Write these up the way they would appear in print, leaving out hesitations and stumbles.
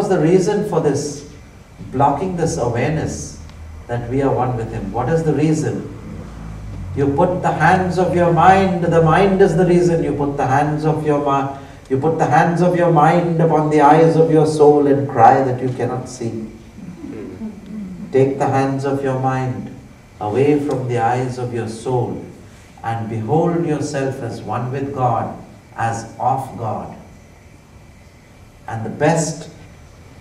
was the reason for this, blocking this awareness that we are one with Him? What is the reason? You put the hands of your mind, the mind is the reason. You put the hands of your mind, you put the hands of your mind upon the eyes of your soul and cry that you cannot see. Take the hands of your mind away from the eyes of your soul and behold yourself as one with God, as of God. And the best,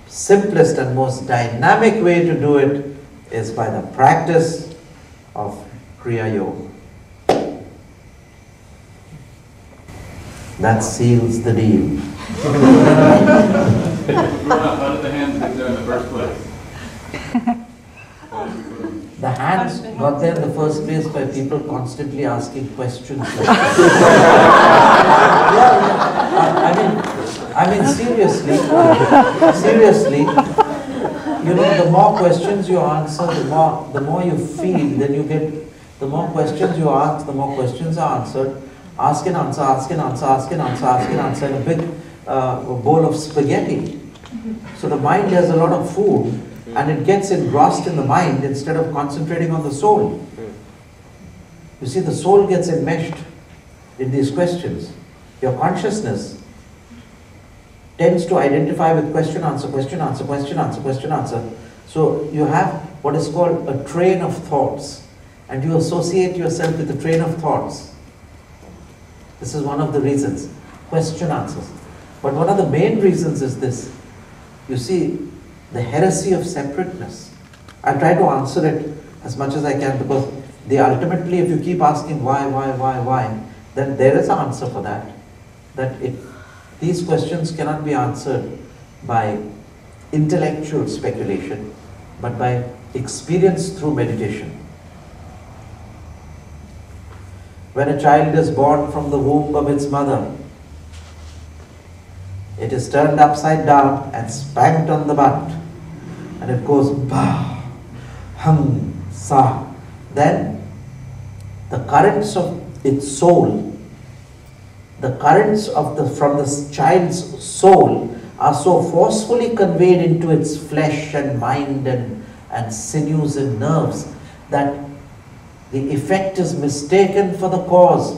simplest and most dynamic way to do it is by the practice of Kriya Yoga. That seals the deal. How did the hands get there in the first place? The hands got there in the first place by people constantly asking questions. I mean, seriously, you know, the more questions you answer, the more you feel, then you get, the more questions you ask, the more questions are answered. Ask and answer, ask and answer, ask and answer, ask and answer in a big bowl of spaghetti. So the mind has a lot of food and it gets engrossed in the mind instead of concentrating on the soul. You see, the soul gets enmeshed in these questions. Your consciousness tends to identify with question, answer, question, answer, question, answer, question, answer. So you have what is called a train of thoughts, and you associate yourself with the train of thoughts. This is one of the reasons. Question answers. But one of the main reasons is this. You see, the heresy of separateness. I try to answer it as much as I can, because ultimately if you keep asking why, then there is an answer for that. These questions cannot be answered by intellectual speculation, but by experience through meditation. When a child is born from the womb of its mother, it is turned upside down and spanked on the butt, and it goes ba, hum, sa. Then the currents of its soul, the currents from the child's soul are so forcefully conveyed into its flesh and mind and sinews and nerves that the effect is mistaken for the cause,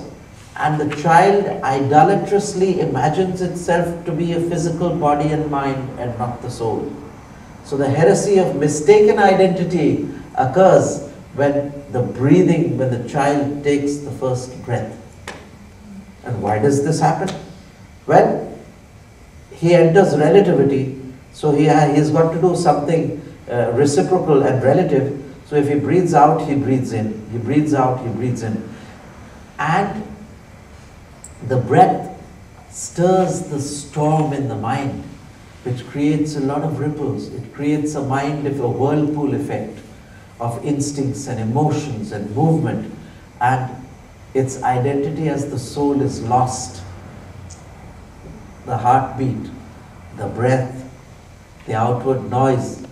and the child idolatrously imagines itself to be a physical body and mind and not the soul. So the heresy of mistaken identity occurs when the child takes the first breath. And why does this happen? Well, he enters relativity, so he's got to do something reciprocal and relative. So if he breathes out, he breathes in. He breathes out, he breathes in. And the breath stirs the storm in the mind, which creates a lot of ripples. It creates a whirlpool effect of instincts and emotions and movement, and its identity as the soul is lost. The heartbeat, the breath, the outward noise,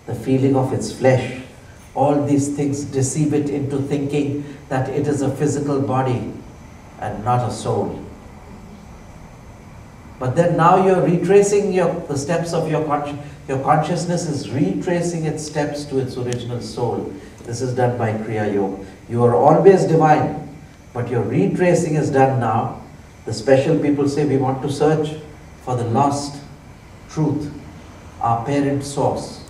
the feeling of its flesh, all these things deceive it into thinking that it is a physical body and not a soul. But then now you're retracing the steps of your consciousness is retracing its steps to its original soul. This is done by Kriya Yoga. You are always divine, but your retracing is done now. The special people say we want to search for the lost truth, our parent source.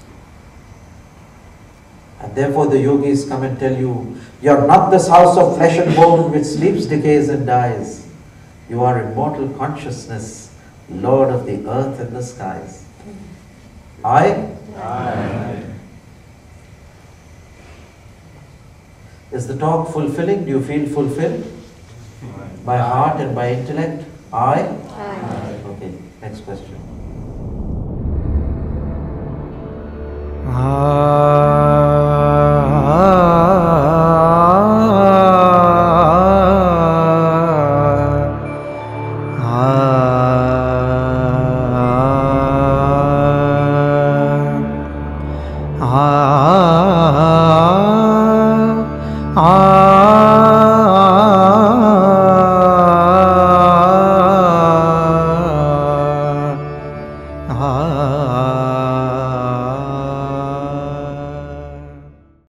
And therefore the yogis come and tell you, you're not this house of flesh and bone which sleeps, decays and dies. You are immortal consciousness, Lord of the earth and the skies. I? Is the talk fulfilling? Do you feel fulfilled? By heart and by intellect? I? Okay, next question.